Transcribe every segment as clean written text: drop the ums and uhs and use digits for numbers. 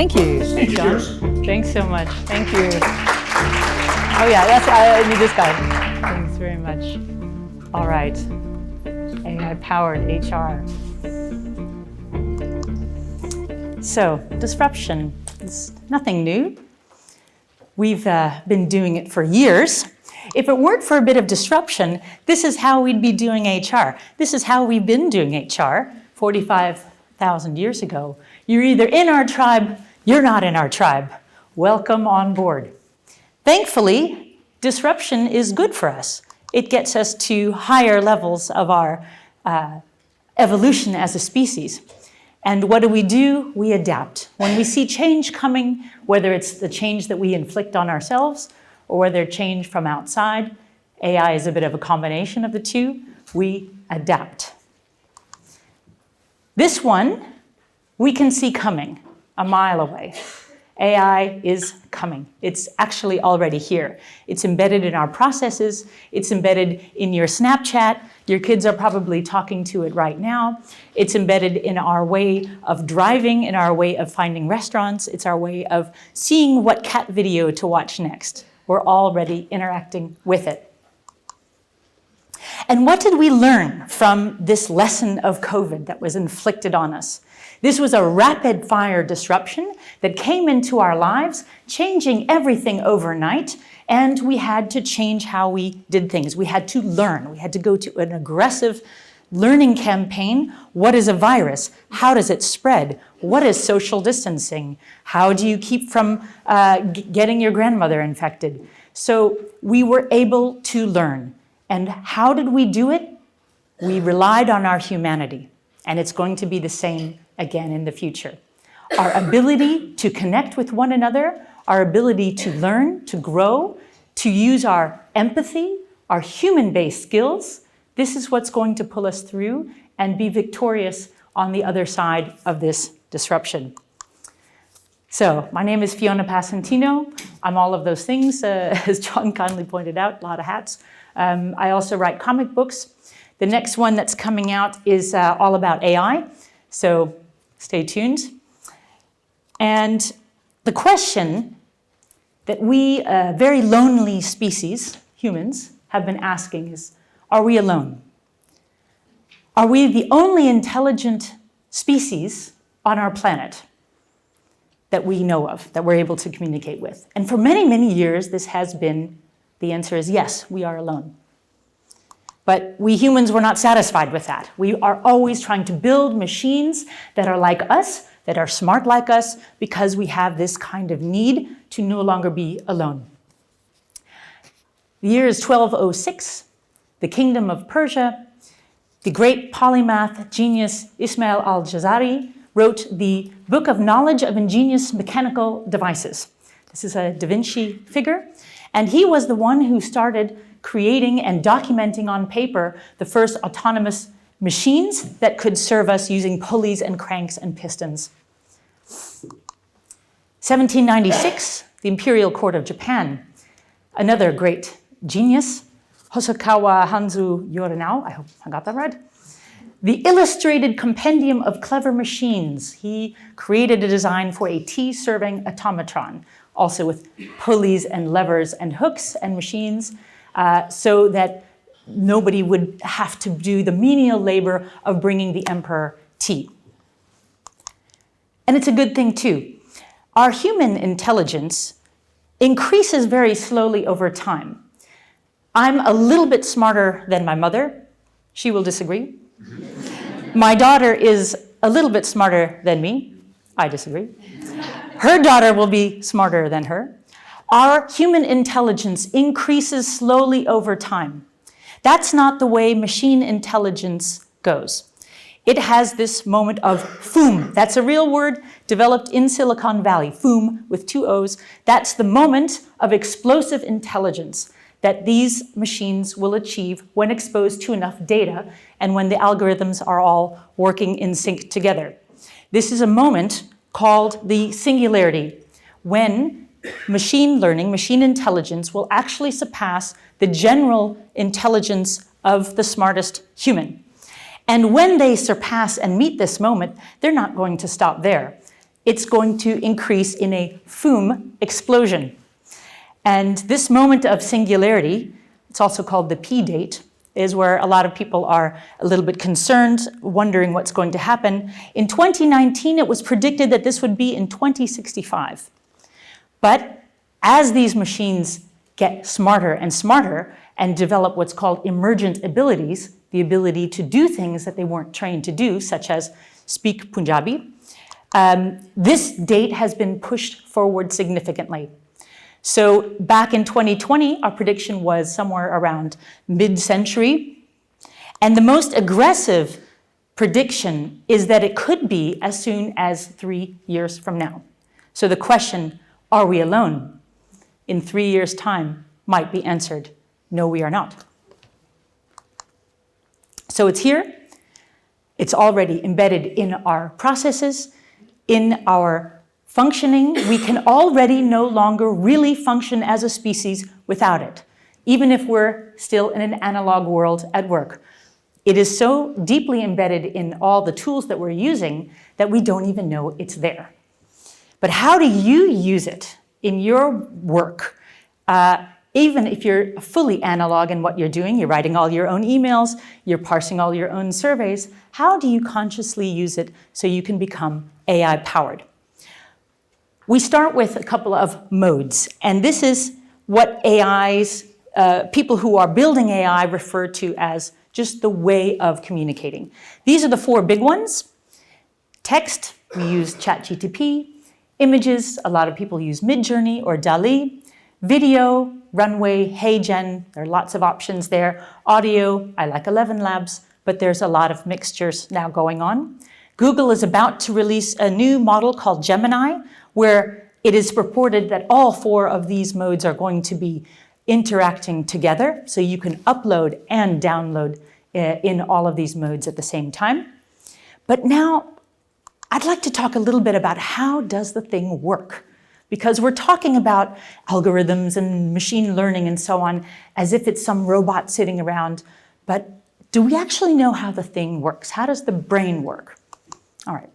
Thank you. Thanks, John. Thanks so much. Thank you. Oh yeah, I need this guy. Thanks very much. All right. AI-powered HR. So, disruption is nothing new. We've been doing it for years. If it weren't for a bit of disruption, this is how we'd be doing HR. This is how we've been doing HR 45,000 years ago. You're either in our tribe, you're not in our tribe. Welcome on board. Thankfully, disruption is good for us. It gets us to higher levels of our evolution as a species. And what do? We adapt. When we see change coming, whether it's the change that we inflict on ourselves or whether change from outside, AI is a bit of a combination of the two, we adapt. This one, we can see coming a mile away. AI is coming. It's actually already here. It's embedded in our processes. It's embedded in your Snapchat. Your kids are probably talking to it right now. It's embedded in our way of driving, in our way of finding restaurants. It's our way of seeing what cat video to watch next. We're already interacting with it. And what did we learn from this lesson of COVID that was inflicted on us? This was a rapid-fire disruption that came into our lives, changing everything overnight, and we had to change how we did things. We had to learn. We had to go to an aggressive learning campaign. What is a virus? How does it spread? What is social distancing? How do you keep from getting your grandmother infected? So we were able to learn. And how did we do it? We relied on our humanity, and it's going to be the same again in the future. Our ability to connect with one another, our ability to learn, to grow, to use our empathy, our human-based skills, this is what's going to pull us through and be victorious on the other side of this disruption. So, my name is Fiona Passantino. I'm all of those things, as John kindly pointed out, a lot of hats. I also write comic books. The next one that's coming out is all about AI, so stay tuned. And the question that we, very lonely species, humans, have been asking is, are we alone? Are we the only intelligent species on our planet that we know of, that we're able to communicate with? And for many, many years, this has been, the answer is yes, we are alone. But we humans were not satisfied with that. We are always trying to build machines that are like us, that are smart like us, because we have this kind of need to no longer be alone. The year is 1206, the kingdom of Persia. The great polymath genius Ismail al-Jazari wrote the Book of Knowledge of Ingenious Mechanical Devices. This is a Da Vinci figure, and he was the one who started creating and documenting on paper the first autonomous machines that could serve us using pulleys and cranks and pistons. 1796, the Imperial Court of Japan, another great genius, Hosokawa Hanzu Yorinao, I hope I got that right. The Illustrated Compendium of Clever Machines. He created a design for a tea-serving automatron, also with pulleys and levers and hooks and machines, so that nobody would have to do the menial labor of bringing the emperor tea. And it's a good thing too. Our human intelligence increases very slowly over time. I'm a little bit smarter than my mother. She will disagree. My daughter is a little bit smarter than me. I disagree. Her daughter will be smarter than her. Our human intelligence increases slowly over time. That's not the way machine intelligence goes. It has this moment of FOOM. That's a real word developed in Silicon Valley, FOOM with 2 O's. That's the moment of explosive intelligence that these machines will achieve when exposed to enough data and when the algorithms are all working in sync together. This is a moment called the singularity, when machine learning, machine intelligence will actually surpass the general intelligence of the smartest human. And when they surpass and meet this moment, they're not going to stop there. it's going to increase in a Foom explosion. And this moment of singularity, it's also called the P-date, is where a lot of people are a little bit concerned, wondering what's going to happen. In 2019, it was predicted that this would be in 2065. But as these machines get smarter and develop what's called emergent abilities, the ability to do things that they weren't trained to do, such as speak Punjabi, this date has been pushed forward significantly. So back in 2020, our prediction was somewhere around mid-century. And the most aggressive prediction is that it could be as soon as 3 years from now. So the question, are we alone? In 3 years' time might be answered, no, we are not. So it's here. It's already embedded in our processes, in our functioning. We can already no longer really function as a species without it, even if we're still in an analog world at work. It is so deeply embedded in all the tools that we're using that we don't even know it's there. But how do you use it in your work? Even if you're fully analog in what you're doing, you're writing all your own emails, you're parsing all your own surveys, how do you consciously use it so you can become AI-powered? We start with a couple of modes, and this is what people who are building AI refer to as just the way of communicating. These are the 4 big ones. Text, we use ChatGPT. Images, a lot of people use Midjourney or DALL-E. Video, Runway, HeyGen, there are lots of options there. Audio, I like 11 Labs, but there's a lot of mixtures now going on. Google is about to release a new model called Gemini, where it is purported that all 4 of these modes are going to be interacting together, so you can upload and download in all of these modes at the same time. But now, I'd like to talk a little bit about how does the thing work? Because we're talking about algorithms and machine learning and so on as if it's some robot sitting around, but do we actually know how the thing works? How does the brain work? All right.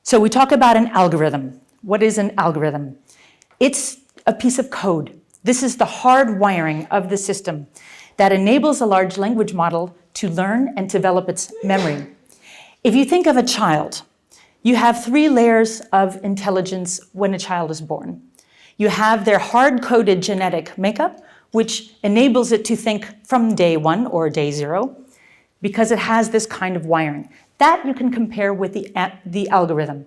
So we talk about an algorithm. What is an algorithm? It's a piece of code. This is the hard wiring of the system that enables a large language model to learn and develop its memory. If you think of a child, you have 3 layers of intelligence when a child is born. You have their hard-coded genetic makeup, which enables it to think from day 1 or day 0, because it has this kind of wiring. That you can compare with the algorithm.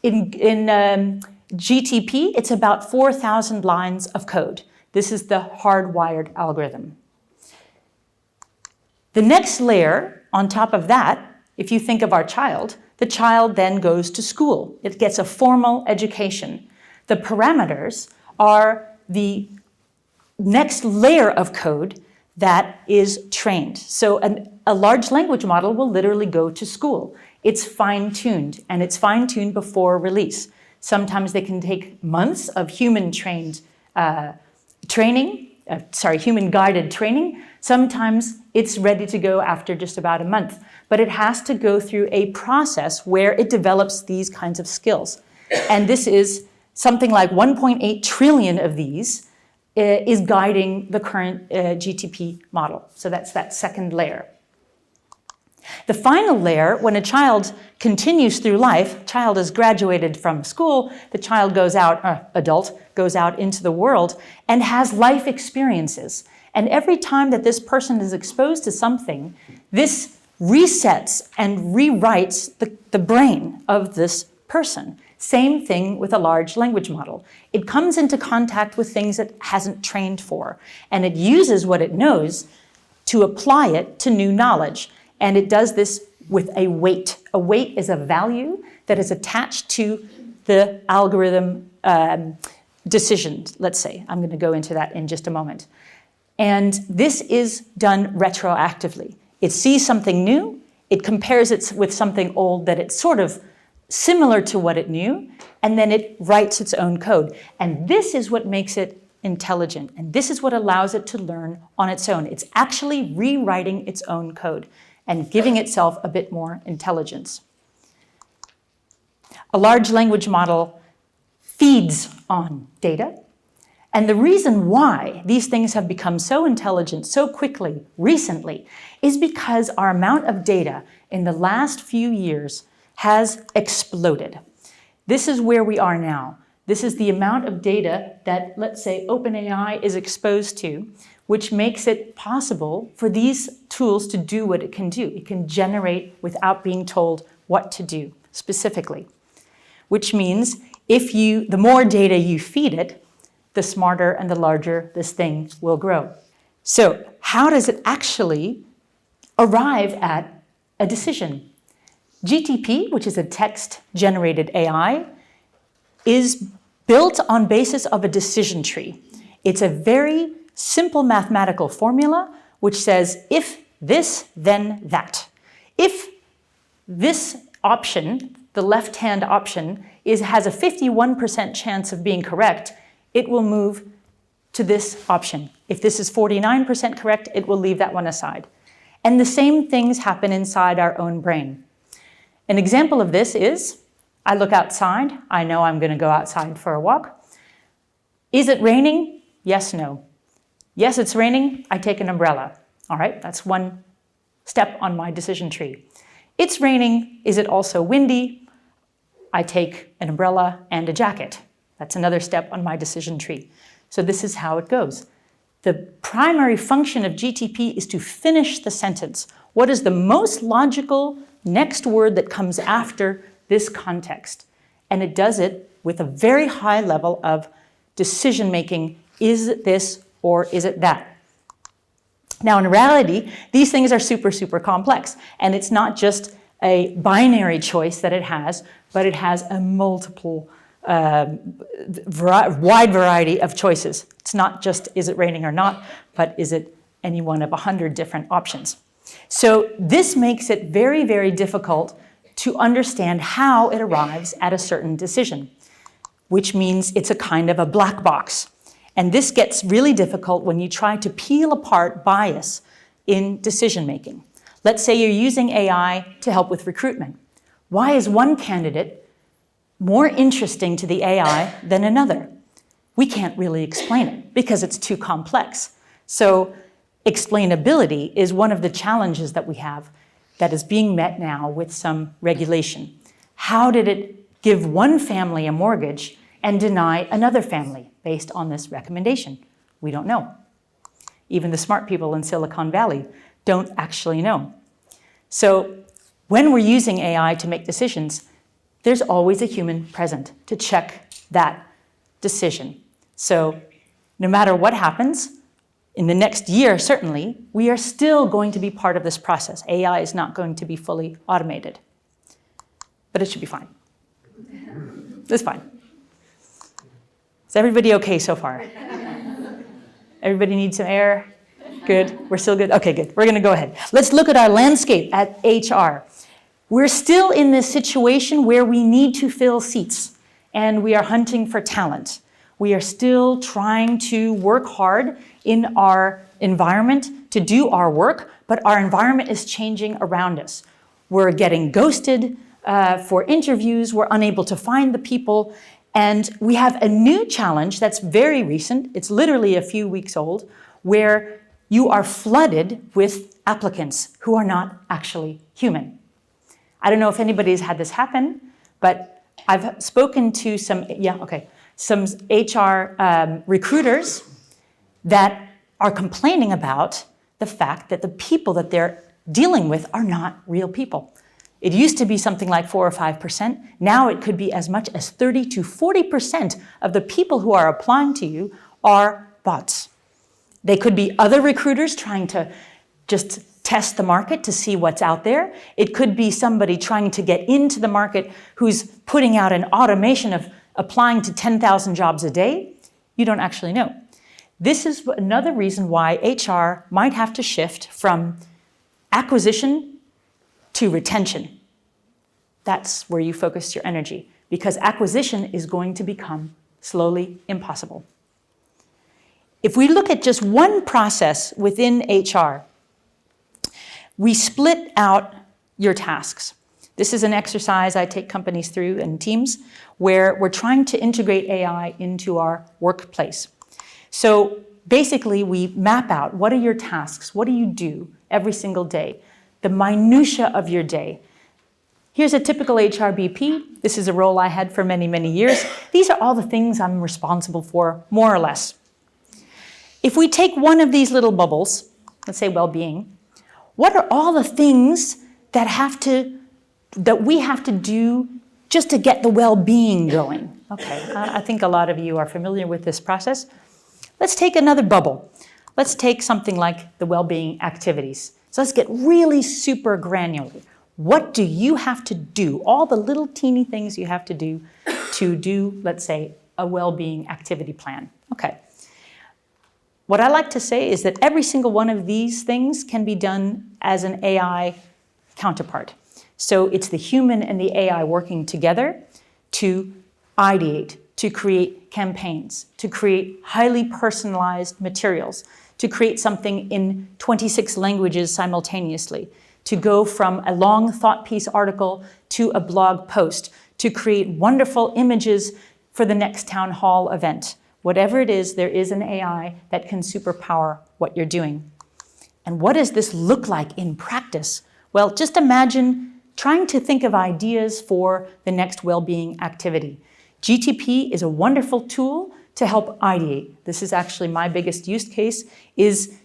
In GTP, it's about 4,000 lines of code. This is the hardwired algorithm. The next layer on top of that, if you think of our child, the child then goes to school. It gets a formal education. The parameters are the next layer of code that is trained. So a large language model will literally go to school. It's fine-tuned, and it's fine-tuned before release. Sometimes they can take months of human-guided training. Sometimes it's ready to go after just about a month. But it has to go through a process where it develops these kinds of skills. And this is something like 1.8 trillion of these is guiding the current GTP model. So that's that second layer. The final layer, when a child continues through life, child is graduated from school, the child goes out, adult, goes out into the world and has life experiences. And every time that this person is exposed to something, this resets and rewrites the brain of this person. Same thing with a large language model. It comes into contact with things it hasn't trained for, and it uses what it knows to apply it to new knowledge. And it does this with a weight. A weight is a value that is attached to the algorithm decisions, let's say. I'm going to go into that in just a moment. And this is done retroactively. It sees something new, it compares it with something old that it's sort of similar to what it knew, and then it writes its own code. And this is what makes it intelligent, and this is what allows it to learn on its own. It's actually rewriting its own code and giving itself a bit more intelligence. A large language model feeds on data. And the reason why these things have become so intelligent so quickly recently is because our amount of data in the last few years has exploded. This is where we are now. This is the amount of data that, let's say, OpenAI is exposed to, which makes it possible for these tools to do what it can do. It can generate without being told what to do specifically, which means the more data you feed it, the smarter and the larger this thing will grow. So how does it actually arrive at a decision? GTP, which is a text-generated AI, is built on basis of a decision tree. It's a very simple mathematical formula which says, if this, then that. If this option, the left-hand option, has a 51% chance of being correct, it will move to this option. If this is 49% correct, it will leave that one aside. And the same things happen inside our own brain. An example of this is, I look outside, I know I'm going to go outside for a walk. Is it raining? Yes, no. Yes, it's raining, I take an umbrella. All right, that's one step on my decision tree. It's raining, is it also windy? I take an umbrella and a jacket. That's another step on my decision tree. So this is how it goes. The primary function of GTP is to finish the sentence. What is the most logical next word that comes after this context? And it does it with a very high level of decision-making. Is it this or is it that? Now, in reality, these things are super, super complex. And it's not just a binary choice that it has, but it has a multiple wide variety of choices. It's not just is it raining or not, but is it any one of 100 different options. So this makes it very, very difficult to understand how it arrives at a certain decision, which means it's a kind of a black box. And this gets really difficult when you try to peel apart bias in decision making. Let's say you're using AI to help with recruitment. Why is one candidate more interesting to the AI than another? We can't really explain it because it's too complex. So explainability is one of the challenges that we have that is being met now with some regulation. How did it give one family a mortgage and deny another family based on this recommendation? We don't know. Even the smart people in Silicon Valley don't actually know. So when we're using AI to make decisions, there's always a human present to check that decision. So no matter what happens, in the next year, certainly, we are still going to be part of this process. AI is not going to be fully automated. But it should be fine. It's fine. Is everybody okay so far? Everybody need some air? Good. We're still good? Okay, good. We're going to go ahead. Let's look at our landscape at HR. We're still in this situation where we need to fill seats, and we are hunting for talent. We are still trying to work hard in our environment to do our work, but our environment is changing around us. We're getting ghosted for interviews. We're unable to find the people. And we have a new challenge that's very recent. It's literally a few weeks old, where you are flooded with applicants who are not actually human. I don't know if anybody's had this happen, but I've spoken to some HR recruiters that are complaining about the fact that the people that they're dealing with are not real people. It used to be something like 4 or 5%. Now it could be as much as 30 to 40% of the people who are applying to you are bots. They could be other recruiters trying to just test the market to see what's out there. It could be somebody trying to get into the market who's putting out an automation of applying to 10,000 jobs a day. You don't actually know. This is another reason why HR might have to shift from acquisition to retention. That's where you focus your energy, because acquisition is going to become slowly impossible. If we look at just one process within HR, we split out your tasks. This is an exercise I take companies through and teams where we're trying to integrate AI into our workplace. So basically, we map out what are your tasks, what do you do every single day, the minutia of your day. Here's a typical HRBP. This is a role I had for many, many years. These are all the things I'm responsible for, more or less. If we take one of these little bubbles, let's say well-being, what are all the things that we have to do just to get the well-being going? Okay, I think a lot of you are familiar with this process. Let's take another bubble. Let's take something like the well-being activities. So let's get really super granular. What do you have to do? All the little teeny things you have to do, let's say, a well-being activity plan. Okay. What I like to say is that every single one of these things can be done as an AI counterpart. So it's the human and the AI working together to ideate, to create campaigns, to create highly personalized materials, to create something in 26 languages simultaneously, to go from a long thought piece article to a blog post, to create wonderful images for the next town hall event. Whatever it is, there is an AI that can superpower what you're doing. And what does this look like in practice? Well, just imagine trying to think of ideas for the next well-being activity. GTP is a wonderful tool to help ideate. This is actually my biggest use case, is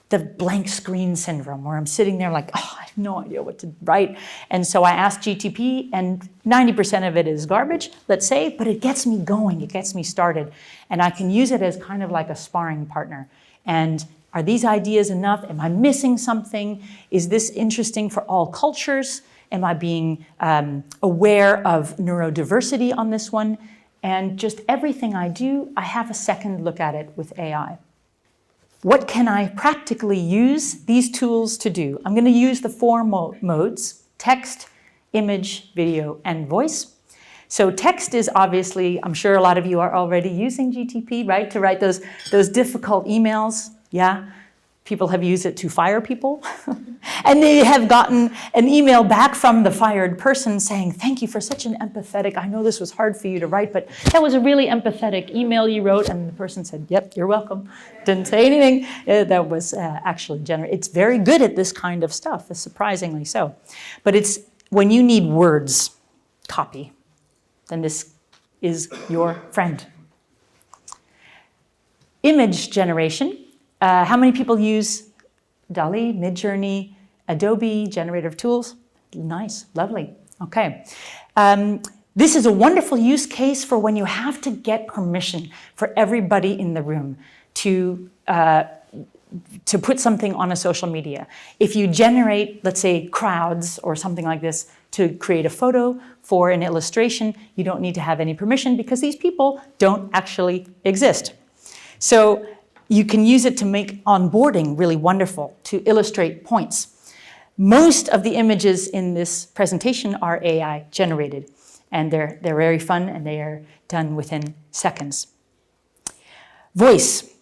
the blank screen syndrome, where I'm sitting there like, oh, I have no idea what to write. And so I ask GTP, and 90% of it is garbage, let's say, but it gets me going, it gets me started. And I can use it as kind of like a sparring partner. And are these ideas enough? Am I missing something? Is this interesting for all cultures? Am I being aware of neurodiversity on this one? And just everything I do, I have a second look at it with AI. What can I practically use these tools to do? I'm going to use the four modes: text, image, video, and voice. So text is obviously, I'm sure a lot of you are already using GTP, right? To write those difficult emails. Yeah, people have used it to fire people. And they have gotten an email back from the fired person saying, thank you for such an empathetic, I know this was hard for you to write, but that was a really empathetic email you wrote. And the person said, yep, you're welcome. Didn't say anything. That was actually generous. It's very good at this kind of stuff, surprisingly so. But it's when you need words, copy, then this is your friend. Image generation. How many people use DALL-E, Midjourney, Adobe generative tools? Nice, lovely. Okay. This is a wonderful use case for when you have to get permission for everybody in the room to put something on a social media. If you generate, let's say, crowds or something like this to create a photo for an illustration, you don't need to have any permission because these people don't actually exist. So you can use it to make onboarding really wonderful, to illustrate points. Most of the images in this presentation are AI generated, and they're very fun, and they are done within seconds. Voice.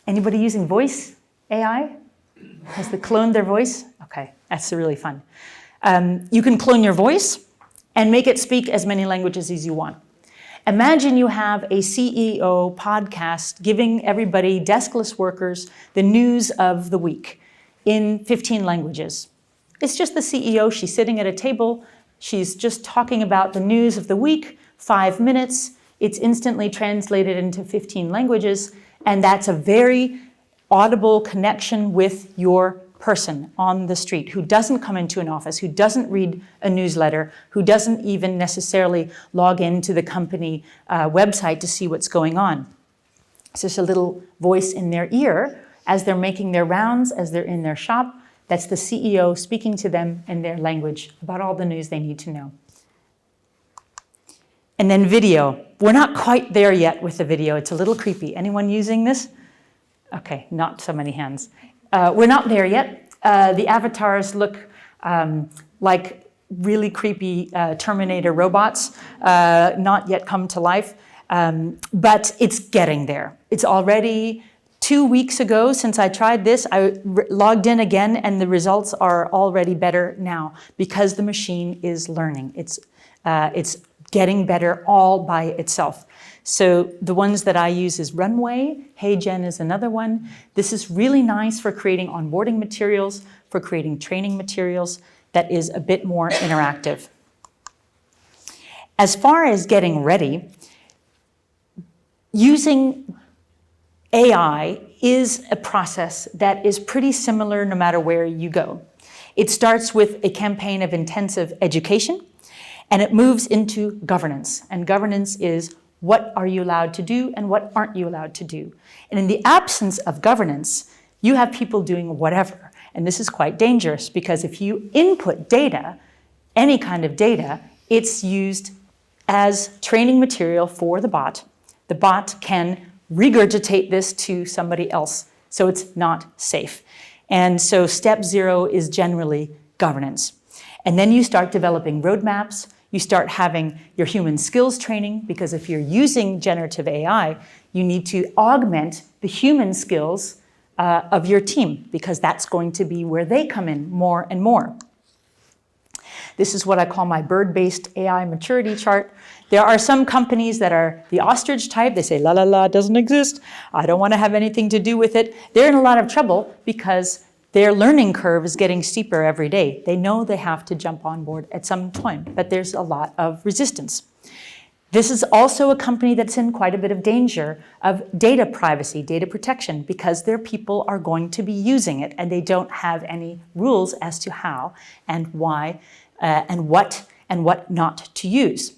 Anybody using voice AI? Has they cloned their voice? Okay, that's really fun. You can clone your voice and make it speak as many languages as you want. Imagine you have a CEO podcast giving everybody, deskless workers, the news of the week in 15 languages. It's just the CEO, she's sitting at a table, she's just talking about the news of the week, 5 minutes, it's instantly translated into 15 languages, and that's a very audible connection with your person on the street who doesn't come into an office, who doesn't read a newsletter, who doesn't even necessarily log into the company website to see what's going on. It's just a little voice in their ear as they're making their rounds, as they're in their shop. That's the CEO speaking to them in their language about all the news they need to know. And then video. We're not quite there yet with the video. It's a little creepy. Anyone using this? Okay, not so many hands. We're not there yet. The avatars look like really creepy Terminator robots, not yet come to life, but it's getting there. It's already 2 weeks ago, since I tried this, I logged in again, and the results are already better now because the machine is learning. It's getting better all by itself. So the ones that I use is Runway. HeyGen is another one. This is really nice for creating onboarding materials, for creating training materials that is a bit more interactive. As far as getting ready, using AI is a process that is pretty similar no matter where you go. It starts with a campaign of intensive education, and it moves into governance. And governance is what are you allowed to do and what aren't you allowed to do. And in the absence of governance, you have people doing whatever. And this is quite dangerous because if you input data, any kind of data, it's used as training material for the bot. The bot can regurgitate this to somebody else, so it's not safe. And so step 0 is generally governance. And then you start developing roadmaps. You start having your human skills training, because if you're using generative AI, you need to augment the human skills of your team, because that's going to be where they come in more and more. This is what I call my bird-based AI maturity chart. There are some companies that are the ostrich type. They say, la, la, la, doesn't exist. I don't want to have anything to do with it. They're in a lot of trouble because their learning curve is getting steeper every day. They know they have to jump on board at some point, but there's a lot of resistance. This is also a company that's in quite a bit of danger of data privacy, data protection, because their people are going to be using it and they don't have any rules as to how and why and what not to use.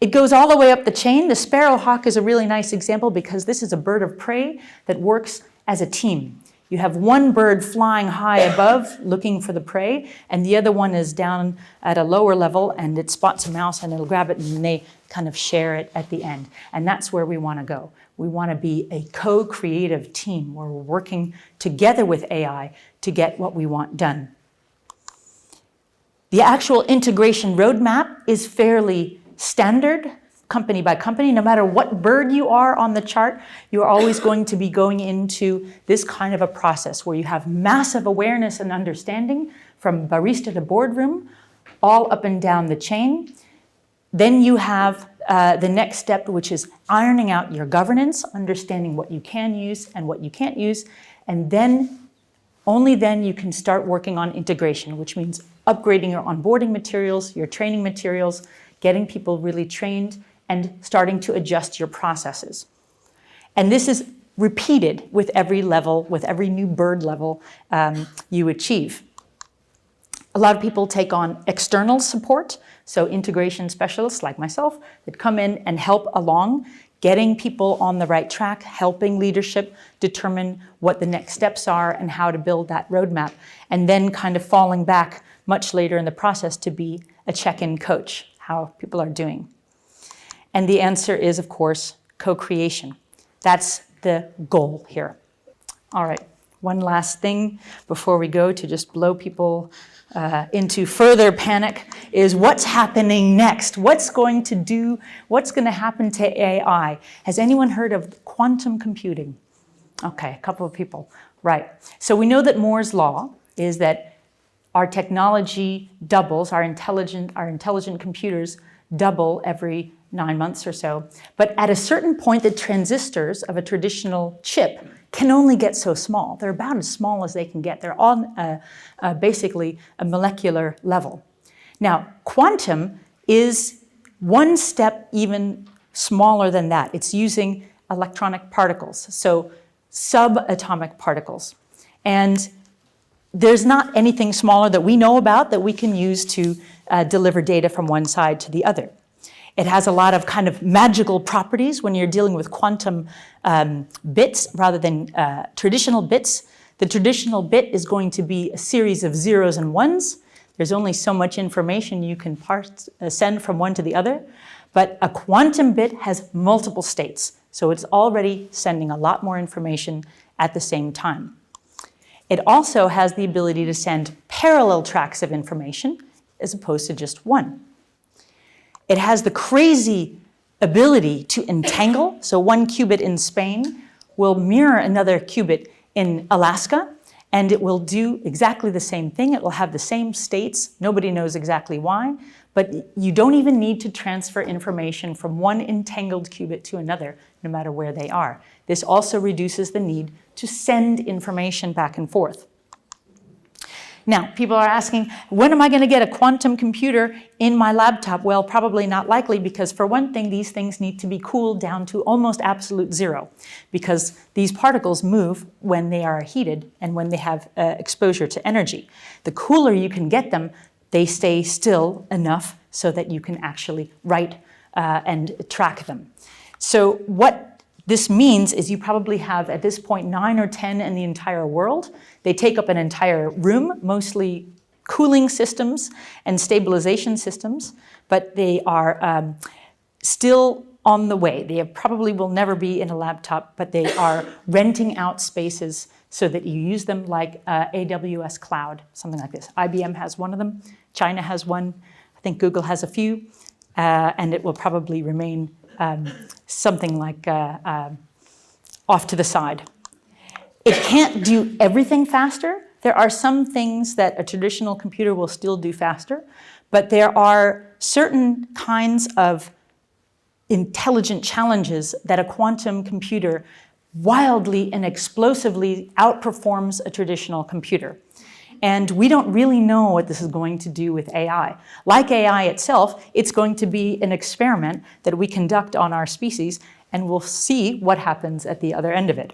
It goes all the way up the chain. The sparrowhawk is a really nice example because this is a bird of prey that works as a team. You have one bird flying high above looking for the prey, and the other one is down at a lower level, and it spots a mouse and it'll grab it, and they kind of share it at the end. And that's where we want to go. We want to be a co-creative team where we're working together with AI to get what we want done. The actual integration roadmap is fairly standard, company by company. No matter what bird you are on the chart, you are always going to be going into this kind of a process where you have massive awareness and understanding from barista to boardroom, all up and down the chain. Then you have the next step, which is ironing out your governance, understanding what you can use and what you can't use, and then only then you can start working on integration, which means upgrading your onboarding materials, your training materials, getting people really trained, and starting to adjust your processes. And this is repeated with every level, with every new bird level you achieve. A lot of people take on external support, so integration specialists like myself that come in and help along, getting people on the right track, helping leadership determine what the next steps are and how to build that roadmap, and then kind of falling back much later in the process to be a check-in coach, how people are doing. And the answer is, of course, co-creation. That's the goal here. All right, one last thing before we go to just blow people into further panic is what's happening next? What's going to happen to AI? Has anyone heard of quantum computing? Okay, a couple of people. Right. So we know that Moore's law is that our technology doubles, our intelligent computers double every 9 months or so. But at a certain point, the transistors of a traditional chip can only get so small. They're about as small as they can get. They're on basically a molecular level. Now, quantum is one step even smaller than that. It's using electronic particles, so subatomic particles. And there's not anything smaller that we know about that we can use to deliver data from one side to the other. It has a lot of kind of magical properties when you're dealing with quantum bits rather than traditional bits. The traditional bit is going to be a series of zeros and ones. There's only so much information you can send from one to the other. But a quantum bit has multiple states, so it's already sending a lot more information at the same time. It also has the ability to send parallel tracks of information as opposed to just one. It has the crazy ability to entangle, so 1 qubit in Spain will mirror another qubit in Alaska, and it will do exactly the same thing. It will have the same states. Nobody knows exactly why, but you don't even need to transfer information from one entangled qubit to another, no matter where they are. This also reduces the need to send information back and forth. Now, people are asking, when am I going to get a quantum computer in my laptop? Well, probably not likely, because for one thing, these things need to be cooled down to almost absolute zero, because these particles move when they are heated and when they have exposure to energy. The cooler you can get them, they stay still enough so that you can actually write and track them. So what this means is you probably have, at this point, 9 or 10 in the entire world. They take up an entire room, mostly cooling systems and stabilization systems, but they are still on the way. They probably will never be in a laptop, but they are renting out spaces so that you use them like AWS Cloud, something like this. IBM has one of them. China has one. I think Google has a few. And it will probably remain something like off to the side. It can't do everything faster. There are some things that a traditional computer will still do faster, but there are certain kinds of intelligent challenges that a quantum computer wildly and explosively outperforms a traditional computer. And we don't really know what this is going to do with AI. Like AI itself, it's going to be an experiment that we conduct on our species, and we'll see what happens at the other end of it.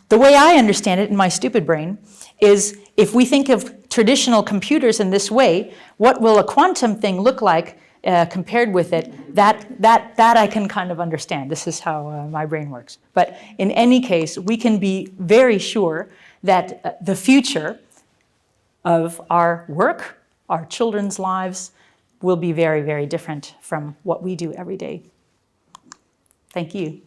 The way I understand it in my stupid brain is, if we think of traditional computers in this way, what will a quantum thing look like compared with it? That I can kind of understand. This is how my brain works. But in any case, we can be very sure that the future of our work, our children's lives, will be very, very different from what we do every day. Thank you.